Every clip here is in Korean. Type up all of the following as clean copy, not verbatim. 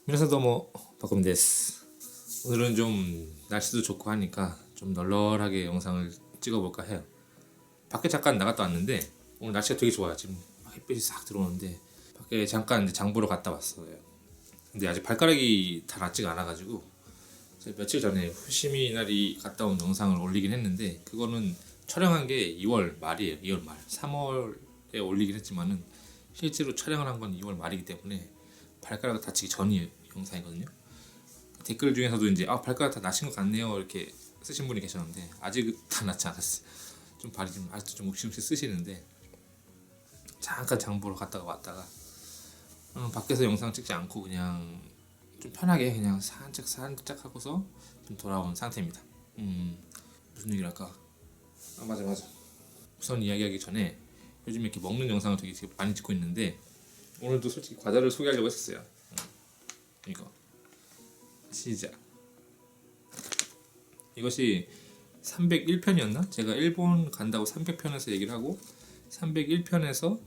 皆さんどうもバコミです。 오늘은 좀 날씨도 좋고 하니까 좀 널널하게 영상을 찍어볼까 해요. 밖에 잠깐 나갔다 왔는데 오늘 날씨가 되게 좋아요. 지금 햇빛이 싹 들어오는데 밖에 잠깐 이제 장 보러 갔다 왔어요. 근데 아직 발가락이 다 낫지가 않아가지고 제가 며칠 전에 후시미 날이 갔다 온 영상을 올리긴 했는데 그거는 촬영한 게 2월 말이에요. 2월 말 3월에 올리긴 했지만은 실제로 촬영을 한 건 2월 말이기 때문에 발가락 다치기 전이에요 영상이거든요. 댓글 중에서도 이제 발가락 다 나신 것 같네요 이렇게 쓰신 분이 계셨는데 아직 다 낫지 않았어요. 좀 발이 좀 아직도 좀 욱신욱신 쓰시는데 잠깐 장 보러 갔다가 왔다가 밖에서 영상 찍지 않고 그냥 좀 편하게 그냥 산책 하고서 좀 돌아온 상태입니다. 무슨 얘기를 할까? 맞아. 우선 이야기하기 전에 요즘 이렇게 먹는 영상을 되게 많이 찍고 있는데 오늘도 솔직히 과자를 소개하려고 했었어요. 이거 시작. 이것이 301편이었나? 제가 일본 간다고 300편에서 얘기를 하고 301편에서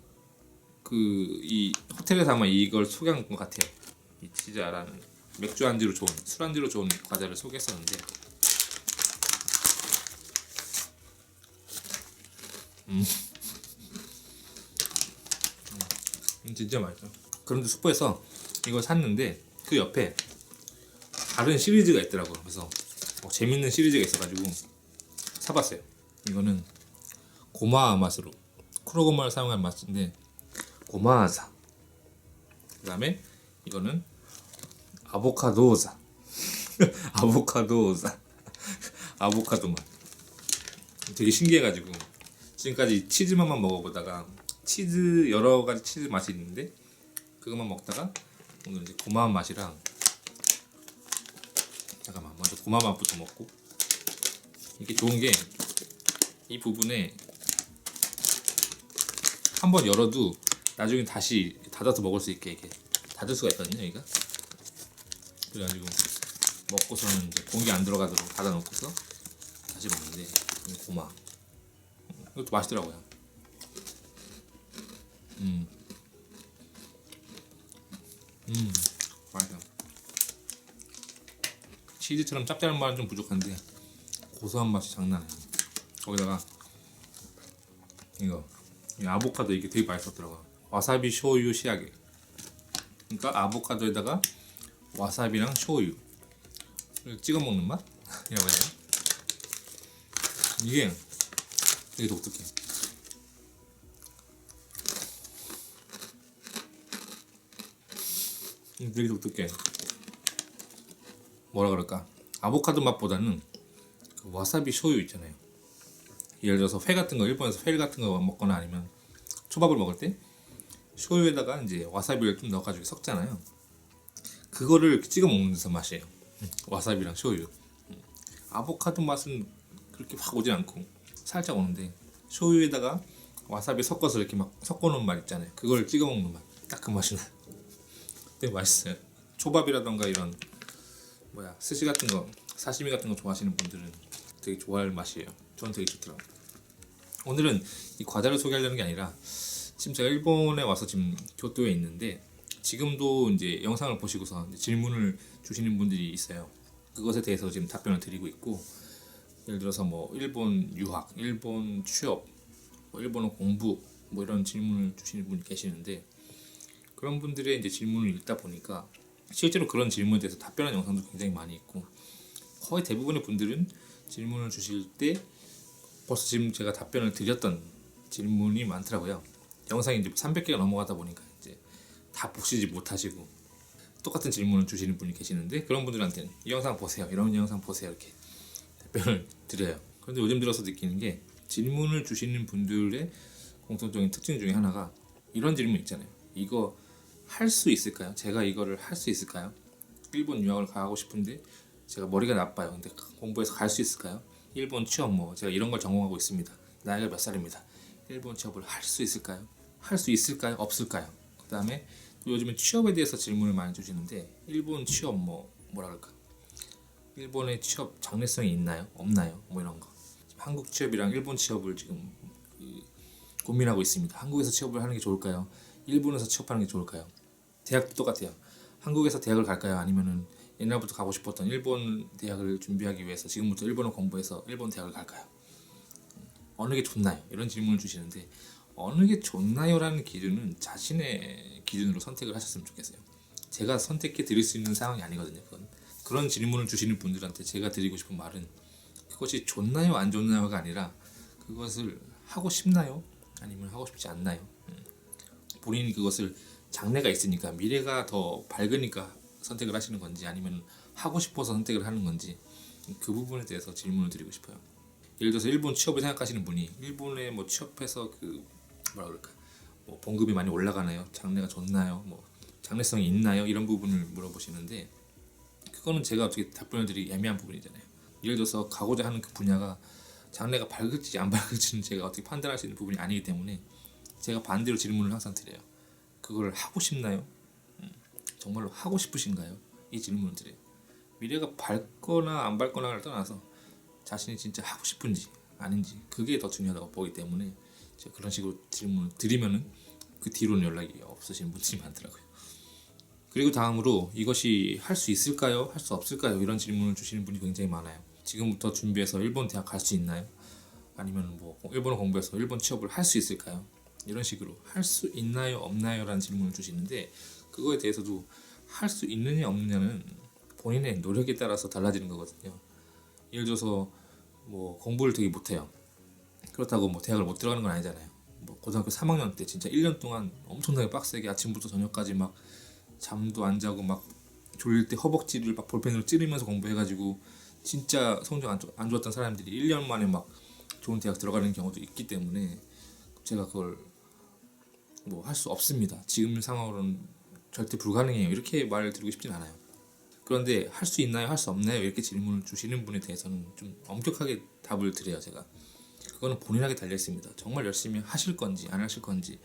이 호텔에서 아마 이걸 소개한 것 같아요. 이 치자라는 맥주 안주로 좋은 술 안주로 좋은 과자를 소개했었는데 진짜 맛있어. 그런데 슈퍼에서 이걸 샀는데 그 옆에 다른 시리즈가 있더라고요. 그래서 재밌는 시리즈가 있어가지고 사봤어요. 이거는 고마 맛으로 쿠로고마를 사용한 맛인데 고마사. 그 다음에 이거는 아보카도사 아보카도 맛. 되게 신기해가지고 지금까지 치즈맛만 먹어보다가 치즈 여러 가지 치즈 맛이 있는데 그것만 먹다가 오늘 이제 고마 맛이랑 잠깐만 먼저 고마 맛부터 먹고 이게 좋은 게 이 부분에 한번 열어도 나중에 다시 닫아서 먹을 수 있게 이렇게 닫을 수가 있거든요 여기가. 그래가지고 먹고서는 이제 공기 안 들어가도록 닫아놓고서 다시 먹는데 고마 이것도 맛있더라고요. 맛있어. 치즈처럼 짭짤한 맛은 좀 부족한데 고소한 맛이 장난 아니에요. 거기다가 이 아보카도 이게 되게 맛있었더라고요. 와사비 쇼유 시약에. 그러니까 아보카도에다가 와사비랑 쇼유 찍어 먹는 맛? 이라고 해야 되나? 이게 되게 독특해. 되게 독특해. 뭐라 그럴까? 아보카도 맛보다는 그 와사비 쇼유 있잖아요. 예를 들어서 회 같은 거 일본에서 회 같은 거 먹거나 아니면 초밥을 먹을 때 쇼유에다가 이제 와사비를 좀 넣어가지고 섞잖아요. 그거를 찍어 먹는 듯한 맛이에요. 와사비랑 쇼유. 아보카도 맛은 그렇게 확 오지 않고 살짝 오는데 쇼유에다가 와사비 섞어서 이렇게 막 섞어놓은 맛 있잖아요. 그걸 찍어 먹는 맛. 딱 그 맛이 나. 되게 맛있어요. 초밥이라던가 이런 스시 같은 거 사시미 같은 거 좋아하시는 분들은 되게 좋아할 맛이에요. 저는 되게 좋더라고요. 오늘은 이 과자를 소개하려는 게 아니라 지금 제가 일본에 와서 지금 교토에 있는데 지금도 이제 영상을 보시고서 이제 질문을 주시는 분들이 있어요. 그것에 대해서 지금 답변을 드리고 있고 예를 들어서 일본 유학, 일본 취업, 일본어 공부 이런 질문을 주시는 분이 계시는데 그런 분들의 이제 질문을 읽다 보니까 실제로 그런 질문에 대해서 답변하는 영상도 굉장히 많이 있고 거의 대부분의 분들은 질문을 주실 때 벌써 지금 제가 답변을 드렸던 질문이 많더라고요. 영상이 이제 300개가 넘어가다 보니까 이제 다 보시지 못하시고 똑같은 질문을 주시는 분이 계시는데 그런 분들한테는 이 영상 보세요, 이런 영상 보세요 이렇게 답변을 드려요. 그런데 요즘 들어서 느끼는 게 질문을 주시는 분들의 공통적인 특징 중에 하나가 이런 질문 있잖아요. 이거 할 수 있을까요? 제가 이거를 할 수 있을까요? 일본 유학을 가고 싶은데 제가 머리가 나빠요. 근데 공부해서 갈 수 있을까요? 일본 취업 제가 이런 걸 전공하고 있습니다. 나이가 몇 살입니다. 일본 취업을 할 수 있을까요? 할 수 있을까요? 없을까요? 그 다음에 요즘에 취업에 대해서 질문을 많이 주시는데 일본 취업 뭐라 그럴까? 일본의 취업 장래성이 있나요? 없나요? 이런 거. 한국 취업이랑 일본 취업을 지금 고민하고 있습니다. 한국에서 취업을 하는 게 좋을까요? 일본에서 취업하는 게 좋을까요? 대학도 똑같아요. 한국에서 대학을 갈까요? 아니면은 옛날부터 가고 싶었던 일본 대학을 준비하기 위해서 지금부터 일본어 공부해서 일본 대학을 갈까요? 어느 게 좋나요? 이런 질문을 주시는데 어느 게 좋나요라는 기준은 자신의 기준으로 선택을 하셨으면 좋겠어요. 제가 선택해 드릴 수 있는 상황이 아니거든요. 그런 질문을 주시는 분들한테 제가 드리고 싶은 말은 그것이 좋나요 안 좋나요가 아니라 그것을 하고 싶나요? 아니면 하고 싶지 않나요? 본인이 그것을 장래가 있으니까 미래가 더 밝으니까 선택을 하시는 건지 아니면 하고 싶어서 선택을 하는 건지 그 부분에 대해서 질문을 드리고 싶어요. 예를 들어서 일본 취업을 생각하시는 분이 일본에 뭐 취업해서 그 뭐라 그럴까 뭐 봉급이 많이 올라가나요? 장래가 좋나요? 뭐 장래성이 있나요? 이런 부분을 물어보시는데 그거는 제가 어떻게 답변을 드리기 애매한 부분이잖아요. 예를 들어서 가고자 하는 그 분야가 장래가 밝을지 안 밝을지는 제가 어떻게 판단할 수 있는 부분이 아니기 때문에 제가 반대로 질문을 항상 드려요. 그걸 하고 싶나요? 정말로 하고 싶으신가요? 이 질문을 드려요. 미래가 밝거나 안 밝거나를 떠나서 자신이 진짜 하고 싶은지 아닌지 그게 더 중요하다고 보기 때문에 제가 그런 식으로 질문을 드리면은 그 뒤로는 연락이 없으신 분들이 많더라고요. 그리고 다음으로 이것이 할 수 있을까요? 할 수 없을까요? 이런 질문을 주시는 분이 굉장히 많아요. 지금부터 준비해서 일본 대학 갈 수 있나요? 아니면 뭐 일본어 공부해서 일본 취업을 할 수 있을까요? 이런 식으로 할 수 있나요? 없나요? 라는 질문을 주시는데 그거에 대해서도 할 수 있느냐 없느냐는 본인의 노력에 따라서 달라지는 거거든요. 예를 들어서 뭐 공부를 되게 못해요. 그렇다고 뭐 대학을 못 들어가는 건 아니잖아요. 뭐 고등학교 3학년 때 진짜 1년 동안 엄청나게 빡세게 아침부터 저녁까지 막 잠도 안 자고 막 졸릴 때 허벅지를 막 볼펜으로 찌르면서 공부해가지고 진짜 성적 안 좋았던 사람들이 1년 만에 막 좋은 대학 들어가는 경우도 있기 때문에 제가 그걸 뭐 할 수 없습니다. 지금 상황으로는 절대 불가능해요. 이렇게 말을 드리고 싶진 않아요. 그런데 할 수 있나요? 할 수 없나요? 이렇게 질문을 주시는 분에 대해서는 좀 엄격하게 답을 드려요. 제가 그거는 본인에게 달려 있습니다. 정말 열심히 하실 건지 안 하실 건지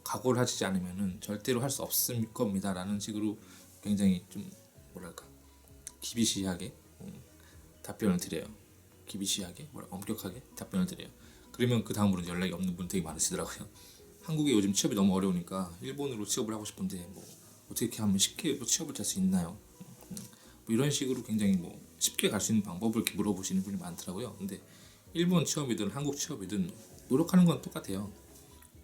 각오를 하시지 않으면은 절대로 할 수 없을 겁니다라는 식으로 굉장히 좀 뭐랄까 기비시하게 답변을 드려요. 기비시하게 엄격하게 답변을 드려요. 그러면 그 다음으로 연락이 없는 분 되게 많으시더라고요. 한국에 요즘 취업이 너무 어려우니까 일본으로 취업을 하고 싶은데 뭐 어떻게 하면 쉽게 뭐 취업을 할 수 있나요? 뭐 이런 식으로 굉장히 뭐 쉽게 갈 수 있는 방법을 이렇게 물어보시는 분이 많더라고요. 근데 일본 취업이든 한국 취업이든 노력하는 건 똑같아요.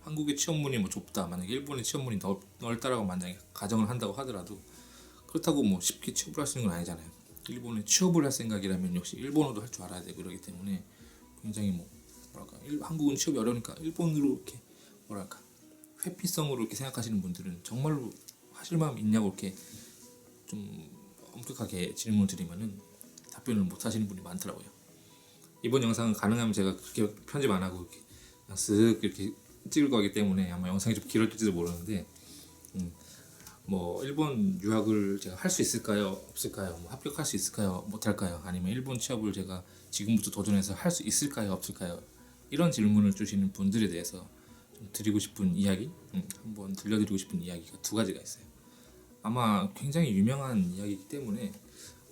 한국의 취업문이 뭐 좁다, 만약에 일본의 취업문이 넓다라고 만약에 가정을 한다고 하더라도 그렇다고 뭐 쉽게 취업을 할 수 있는 건 아니잖아요. 일본에 취업을 할 생각이라면 역시 일본어도 할 줄 알아야 되고 그러기 때문에 굉장히 뭐 뭐랄까 한국은 취업이 어려우니까 일본으로 이렇게 뭐랄까 회피성으로 이렇게 생각하시는 분들은 정말로 하실 마음 있냐고 이렇게 좀 엄격하게 질문을 드리면은 답변을 못 하시는 분이 많더라고요. 이번 영상은 가능하면 제가 그렇게 편집 안 하고 이렇게 쓱 이렇게 찍을 거기 때문에 아마 영상이 좀 길어질지도 모르는데 뭐 일본 유학을 제가 할 수 있을까요? 없을까요? 뭐 합격할 수 있을까요? 못할까요? 아니면 일본 취업을 제가 지금부터 도전해서 할 수 있을까요? 없을까요? 이런 질문을 주시는 분들에 대해서 좀 드리고 싶은 이야기, 한번 들려드리고 싶은 이야기가 두 가지가 있어요. 아마 굉장히 유명한 이야기이기 때문에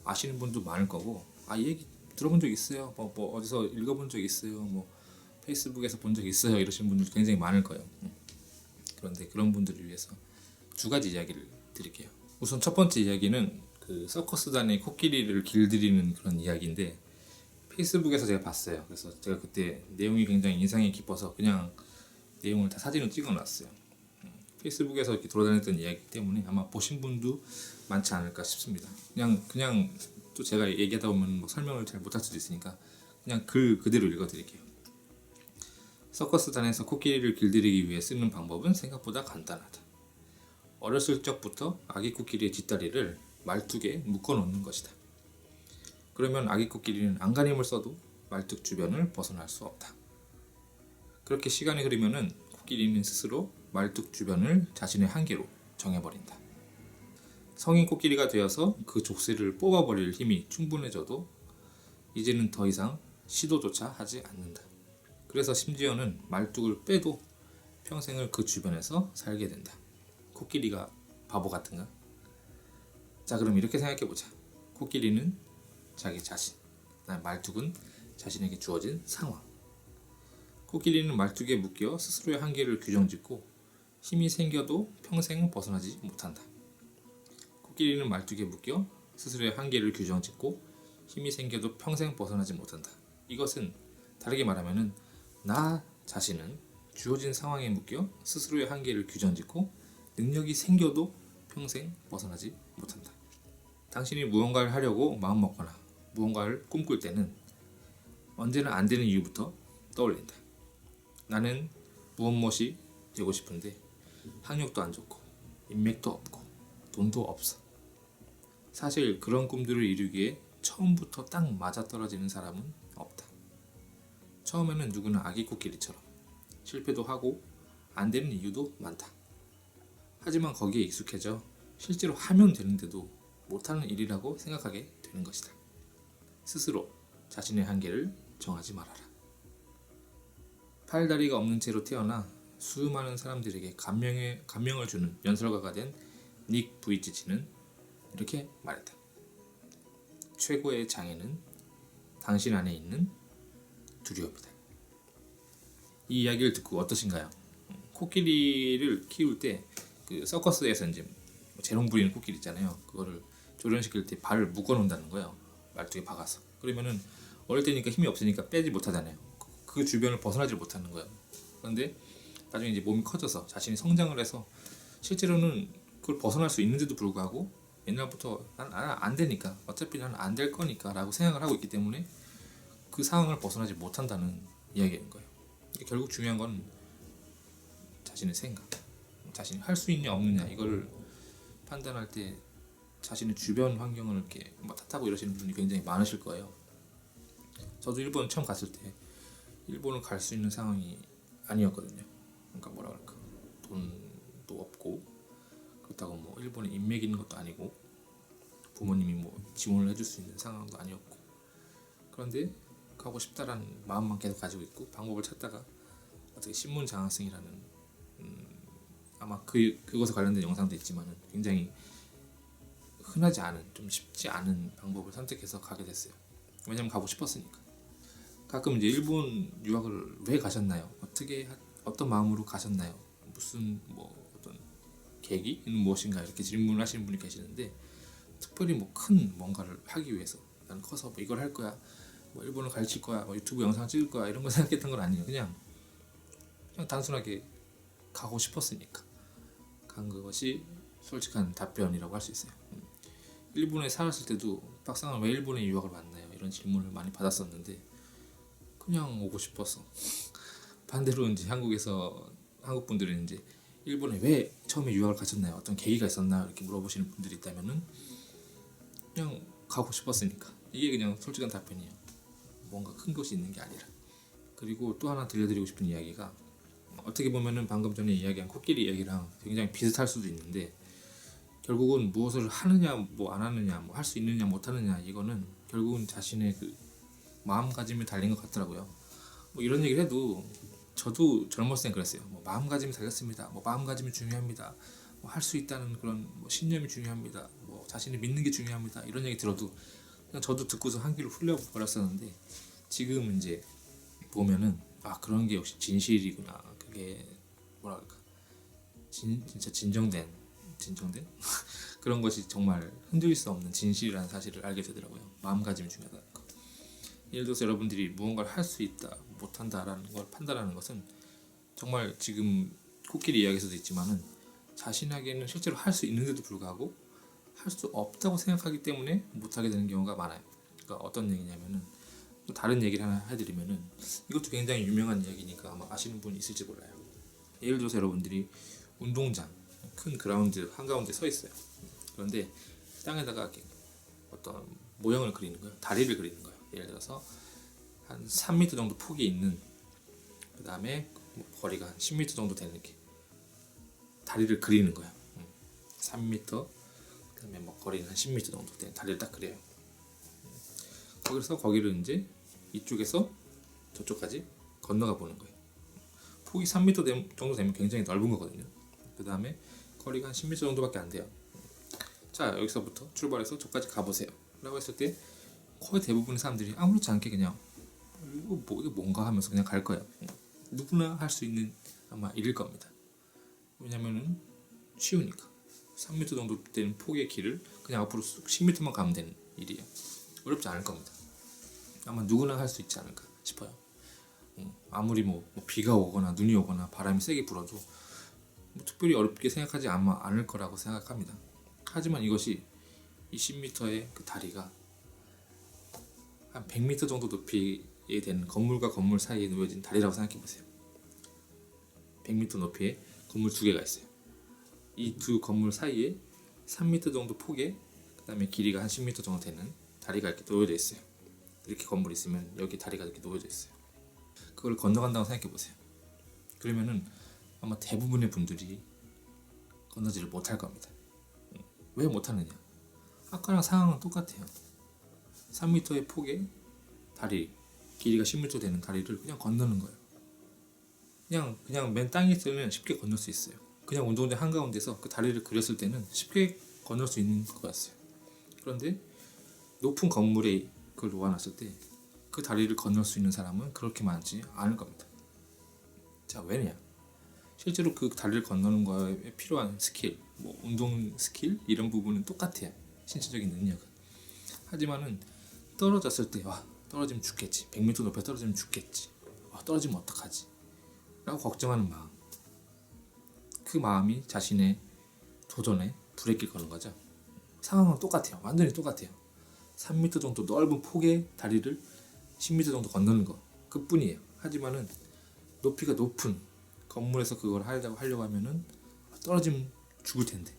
아시는 분도 많을 거고 이 얘기 들어본 적 있어요? 뭐 어디서 읽어본 적 있어요? 뭐 페이스북에서 본 적 있어요? 이러시는 분들 굉장히 많을 거예요. 그런데 그런 분들을 위해서 두 가지 이야기를 드릴게요. 우선 첫 번째 이야기는 그 서커스단의 코끼리를 길들이는 그런 이야기인데 페이스북에서 제가 봤어요. 그래서 제가 그때 내용이 굉장히 인상이 깊어서 그냥 내용을 다 사진을 찍어놨어요. 페이스북에서 이렇게 돌아다녔던 이야기이기 때문에 아마 보신 분도 많지 않을까 싶습니다. 그냥 또 제가 얘기하다 보면 뭐 설명을 잘 못할 수도 있으니까 그냥 글 그대로 읽어드릴게요. 서커스단에서 코끼리를 길들이기 위해 쓰는 방법은 생각보다 간단하다. 어렸을 적부터 아기 코끼리의 뒷다리를 말뚝에 묶어놓는 것이다. 그러면 아기 코끼리는 안간힘을 써도 말뚝 주변을 벗어날 수 없다. 그렇게 시간이 흐르면은 코끼리는 스스로 말뚝 주변을 자신의 한계로 정해버린다. 성인 코끼리가 되어서 그 족쇄를 뽑아버릴 힘이 충분해져도 이제는 더 이상 시도조차 하지 않는다. 그래서 심지어는 말뚝을 빼도 평생을 그 주변에서 살게 된다. 코끼리가 바보 같은가? 자, 그럼 이렇게 생각해보자. 코끼리는 자기 자신, 말뚝은 자신에게 주어진 상황. 코끼리는 말뚝에 묶여 스스로의 한계를 규정짓고 힘이 생겨도 평생 벗어나지 못한다. 코끼리는 말뚝에 묶여 스스로의 한계를 규정짓고 힘이 생겨도 평생 벗어나지 못한다. 이것은 다르게 말하면은 나 자신은 주어진 상황에 묶여 스스로의 한계를 규정짓고 능력이 생겨도 평생 벗어나지 못한다. 당신이 무언가를 하려고 마음먹거나 무언가를 꿈꿀 때는 언제나 안 되는 이유부터 떠올린다. 나는 무엇이 되고 싶은데 학력도 안 좋고 인맥도 없고 돈도 없어. 사실 그런 꿈들을 이루기에 처음부터 딱 맞아떨어지는 사람은 없다. 처음에는 누구나 아기 코끼리처럼 실패도 하고 안 되는 이유도 많다. 하지만 거기에 익숙해져 실제로 하면 되는데도 못하는 일이라고 생각하게 되는 것이다. 스스로 자신의 한계를 정하지 말아라. 팔다리가 없는 채로 태어나 수많은 사람들에게 감명을 주는 연설가가 된 닉 부이치치는 이렇게 말했다. 최고의 장애는 당신 안에 있는 두려움이다. 이 이야기를 듣고 어떠신가요? 코끼리를 키울 때 그 서커스에서 이제 재롱 부리는 코끼리 있잖아요. 그거를 조련시킬 때 발을 묶어 놓는다는 거예요. 말뚝에 박아서. 그러면은 어릴 때니까 힘이 없으니까 빼지 못하잖아요. 그 주변을 벗어나지 못하는 거예요. 그런데 나중에 이제 몸이 커져서 자신이 성장을 해서 실제로는 그걸 벗어날 수 있는데도 불구하고 옛날부터 난 안 되니까 어차피 나는 안 될 거니까 라고 생각을 하고 있기 때문에 그 상황을 벗어나지 못한다는 이야기인 거예요. 결국 중요한 건 자신의 생각, 자신이 할 수 있냐 없느냐 이걸 판단할 때 자신의 주변 환경을 이렇게 뭐 탓하고 이러시는 분이 굉장히 많으실 거예요. 저도 일본 처음 갔을 때 일본을 갈 수 있는 상황이 아니었거든요. 그러니까 뭐라 그럴까, 돈도 없고 그렇다고 뭐 일본에 인맥이 있는 것도 아니고 부모님이 뭐 지원을 해줄 수 있는 상황도 아니었고, 그런데 가고 싶다라는 마음만 계속 가지고 있고 방법을 찾다가 어떻게 신문 장학생이라는 아마 그것에 관련된 영상도 있지만은 굉장히 흔하지 않은, 좀 쉽지 않은 방법을 선택해서 가게 됐어요. 왜냐면 가고 싶었으니까. 가끔 이제 일본 유학을 왜 가셨나요? 어떤 마음으로 가셨나요? 무슨 뭐 어떤 계기는 무엇인가 이렇게 질문하시는 분이 계시는데, 특별히 뭐 큰 뭔가를 하기 위해서 나는 커서 뭐 이걸 할 거야, 뭐 일본을 가르칠 거야, 뭐 유튜브 영상 찍을 거야 이런 거 생각했던 건 아니에요. 그냥 단순하게 가고 싶었으니까 간 것이 솔직한 답변이라고 할 수 있어요. 일본에 살았을 때도 박사는 왜 일본에 유학을 왔나요? 이런 질문을 많이 받았었는데 그냥 오고 싶어서. 반대로 이제 한국 분들은 이제 일본에 왜 처음에 유학을 가셨나요? 어떤 계기가 있었나요? 이렇게 물어보시는 분들이 있다면은 그냥 가고 싶었으니까. 이게 그냥 솔직한 답변이에요. 뭔가 큰 것이 있는 게 아니라. 그리고 또 하나 들려드리고 싶은 이야기가, 어떻게 보면은 방금 전에 이야기한 코끼리 이야기랑 굉장히 비슷할 수도 있는데, 결국은 무엇을 하느냐 뭐 안 하느냐, 뭐 할 수 있느냐 못 하느냐, 이거는 결국은 자신의 그 마음가짐에 달린 것 같더라고요. 뭐 이런 얘기를 해도 저도 젊었을 땐 그랬어요. 뭐 마음가짐이 달렸습니다. 뭐 마음가짐이 중요합니다. 뭐 할 수 있다는 그런 뭐 신념이 중요합니다. 뭐 자신을 믿는 게 중요합니다. 이런 얘기 들어도 그냥 저도 듣고서 한 귀로 흘려버렸었는데, 지금 이제 보면은 그런 게 역시 진실이구나. 그게 뭐라 그럴까, 진짜 진정된 그런 것이 정말 흔들릴 수 없는 진실이라는 사실을 알게 되더라고요. 마음가짐이 중요하다는 거. 예를 들어서 여러분들이 무언가를 할 수 있다, 못한다라는 걸 판단하는 것은 정말 지금 코끼리 이야기에서도 있지만은 자신에게는 실제로 할 수 있는데도 불구하고 할 수 없다고 생각하기 때문에 못하게 되는 경우가 많아요. 그러니까 어떤 얘기냐면은, 또 다른 얘기를 하나 해드리면은, 이것도 굉장히 유명한 이야기니까 아마 아시는 분이 있을지 몰라요. 예를 들어서 여러분들이 운동장 큰 그라운드 한가운데 서 있어요. 그런데 땅에다가 이렇게 어떤 모형을 그리는 거예요. 다리를 그리는 거예요. 예를 들어서 한 3m 정도 폭이 있는, 그 다음에 거리가 한 10m 정도 되는 이렇게 다리를 그리는 거예요. 3m, 그 다음에 뭐 거리는 한 10m 정도 되는 다리를 딱 그려요. 거기서 거기를 이제 이쪽에서 저쪽까지 건너가 보는 거예요. 폭이 3m 정도 되면 굉장히 넓은 거거든요. 그 다음에 거리가 한 10m 정도밖에 안 돼요. 자, 여기서부터 출발해서 저까지 가보세요 라고 했을 때 거의 대부분의 사람들이 아무렇지 않게 그냥 이거 뭔가 하면서 그냥 갈 거예요. 누구나 할 수 있는 아마 일일 겁니다. 왜냐면은 쉬우니까. 3m 정도 되는 폭의 길을 그냥 앞으로 10m만 가면 되는 일이에요. 어렵지 않을 겁니다. 아마 누구나 할 수 있지 않을까 싶어요. 아무리 뭐 비가 오거나 눈이 오거나 바람이 세게 불어도 뭐 특별히 어렵게 생각하지 않을 거라고 생각합니다. 하지만 이것이 이 10m의 그 다리가 한 100m 정도 높이에 되는 건물과 건물 사이에 놓여진 다리라고 생각해 보세요. 100m 높이에 건물 두 개가 있어요. 이 두 건물 사이에 3m 정도 폭에 그 다음에 길이가 한 10m 정도 되는 다리가 이렇게 놓여져 있어요. 이렇게 건물이 있으면 여기 다리가 이렇게 놓여져 있어요. 그걸 건너간다고 생각해 보세요. 그러면은 아마 대부분의 분들이 건너지를 못할 겁니다. 왜 못하느냐? 아까랑 상황은 똑같아요. 3m의 폭의 다리, 길이가 10m 되는 다리를 그냥 건너는 거예요. 그냥 맨 땅에 있으면 쉽게 건널 수 있어요. 그냥 운동장 한가운데서 그 다리를 그렸을 때는 쉽게 건널 수 있는 거였어요. 그런데 높은 건물에 그걸 놓아놨을 때 그 다리를 건널 수 있는 사람은 그렇게 많지 않을 겁니다. 자, 왜냐? 실제로 그 다리를 건너는 거에 필요한 스킬, 뭐 운동 스킬 이런 부분은 똑같아요. 신체적인 능력은. 하지만은 떨어졌을 때 떨어지면 죽겠지. 100m 높이 떨어지면 죽겠지. 떨어지면 어떡하지? 라고 걱정하는 마음. 그 마음이 자신의 도전에 브레이크를 거는 거죠. 상황은 똑같아요. 완전히 똑같아요. 3m 정도 넓은 폭의 다리를 10m 정도 건너는 것 그뿐이에요. 하지만은 높이가 높은 건물에서 그걸 하려고 하면은 떨어지면 죽을 텐데,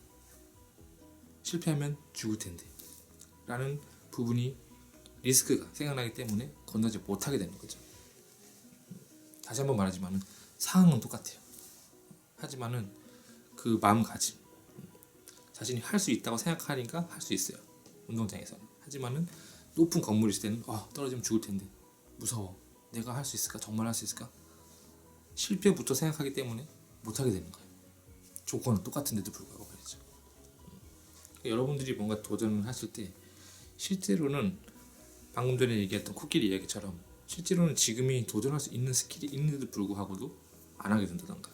실패하면 죽을 텐데 라는 부분이 리스크가 생각나기 때문에 건너지 못하게 되는 거죠. 다시 한번 말하지만은 상황은 똑같아요. 하지만은 그 마음가짐, 자신이 할 수 있다고 생각하니까 할 수 있어요. 운동장에서는. 하지만은 높은 건물이 있을 때는 떨어지면 죽을 텐데 무서워. 내가 할 수 있을까? 정말 할 수 있을까? 실패부터 생각하기 때문에 못하게 되는 거예요. 조건은 똑같은데도 불구하고 말이죠. 여러분들이 뭔가 도전을 하실 때 실제로는 방금 전에 얘기했던 코끼리 이야기처럼 실제로는 지금이 도전할 수 있는 스킬이 있는데도 불구하고도 안 하게 된다던가,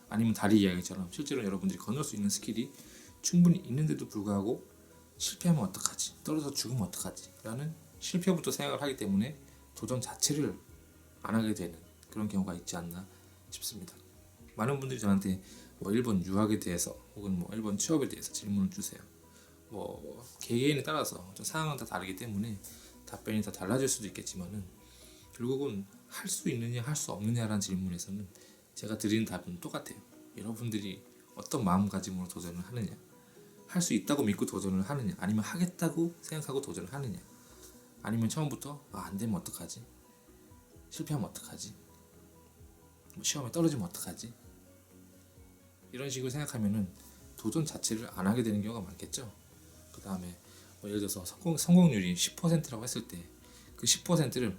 아니면 다리 이야기처럼 실제로 여러분들이 건널 수 있는 스킬이 충분히 있는데도 불구하고 실패하면 어떡하지? 떨어져 죽으면 어떡하지? 라는 실패부터 생각을 하기 때문에 도전 자체를 안 하게 되는 그런 경우가 있지 않나 싶습니다. 많은 분들이 저한테 뭐 일본 유학에 대해서 혹은 뭐 일본 취업에 대해서 질문을 주세요. 뭐 개개인에 따라서 상황은 다 다르기 때문에 답변이 다 달라질 수도 있겠지만은 결국은 할 수 있느냐 할 수 없느냐라는 질문에서는 제가 드리는 답은 똑같아요. 여러분들이 어떤 마음가짐으로 도전을 하느냐, 할 수 있다고 믿고 도전을 하느냐, 아니면 하겠다고 생각하고 도전을 하느냐, 아니면 처음부터 안 되면 어떡하지? 실패하면 어떡하지? 뭐 시험에 떨어지면 어떡하지? 이런 식으로 생각하면은 도전 자체를 안 하게 되는 경우가 많겠죠. 그 다음에 뭐 예를 들어서 성공률이 10%라고 했을 때 그 10%를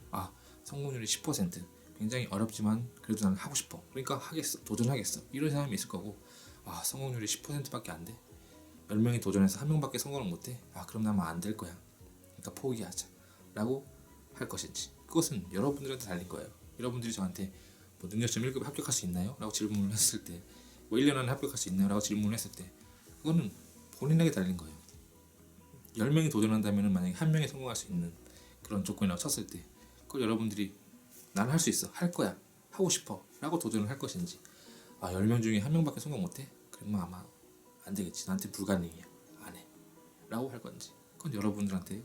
성공률이 10% 굉장히 어렵지만 그래도 나는 하고 싶어. 그러니까 하겠어. 도전하겠어. 이런 사람이 있을 거고, 성공률이 10%밖에 안 돼. 10명이 도전해서 1명밖에 성공을 못해. 그럼 나는 안 될 거야. 그러니까 포기하자. 라고 할 것인지. 그것은 여러분들한테 달린 거예요. 여러분들이 저한테 뭐 능력점 1급에 합격할 수 있나요? 라고 질문을 했을 때, 뭐 1년 안에 합격할 수 있나요? 라고 질문을 했을 때, 그거는 본인에게 달린 거예요. 10명이 도전한다면 만약에 1명이 성공할 수 있는 그런 조건이라고 쳤을 때, 그걸 여러분들이 난 할 수 있어, 할 거야, 하고 싶어 라고 도전을 할 것인지, 10명 중에 1명밖에 성공 못해? 그러면 아마 안 되겠지, 나한테 불가능이야, 안 해 라고 할 건지, 그건 여러분들한테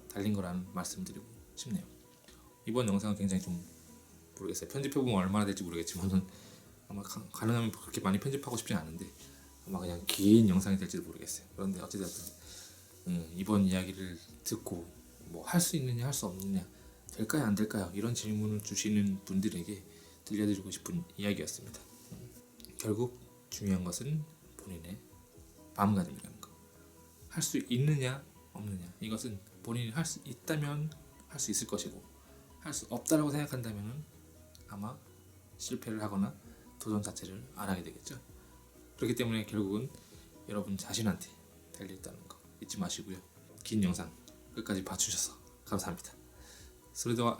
달린 거라는 말씀드리고 싶네요. 이번 영상은 굉장히 좀 모르겠어요. 편집해보면 얼마나 될지 모르겠지만 아마 가능하면 그렇게 많이 편집하고 싶지 않은데 아마 그냥 긴 영상이 될지도 모르겠어요. 그런데 어찌됐든 이번 이야기를 듣고 뭐 할 수 있느냐 할 수 없느냐, 될까요 안 될까요, 이런 질문을 주시는 분들에게 들려드리고 싶은 이야기였습니다. 결국 중요한 것은 본인의 마음가짐이라는 거. 할 수 있느냐 없느냐, 이것은 본인이 할 수 있다면 할 수 있을 것이고, 할 수 없다라고 생각한다면 아마 실패를 하거나 도전 자체를 안 하게 되겠죠. 그렇기 때문에 결국은 여러분 자신한테 달려있다는 거 잊지 마시고요. 긴 영상 끝까지 봐주셔서 감사합니다. それでは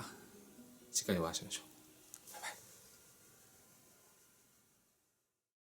次回お会いしましょう。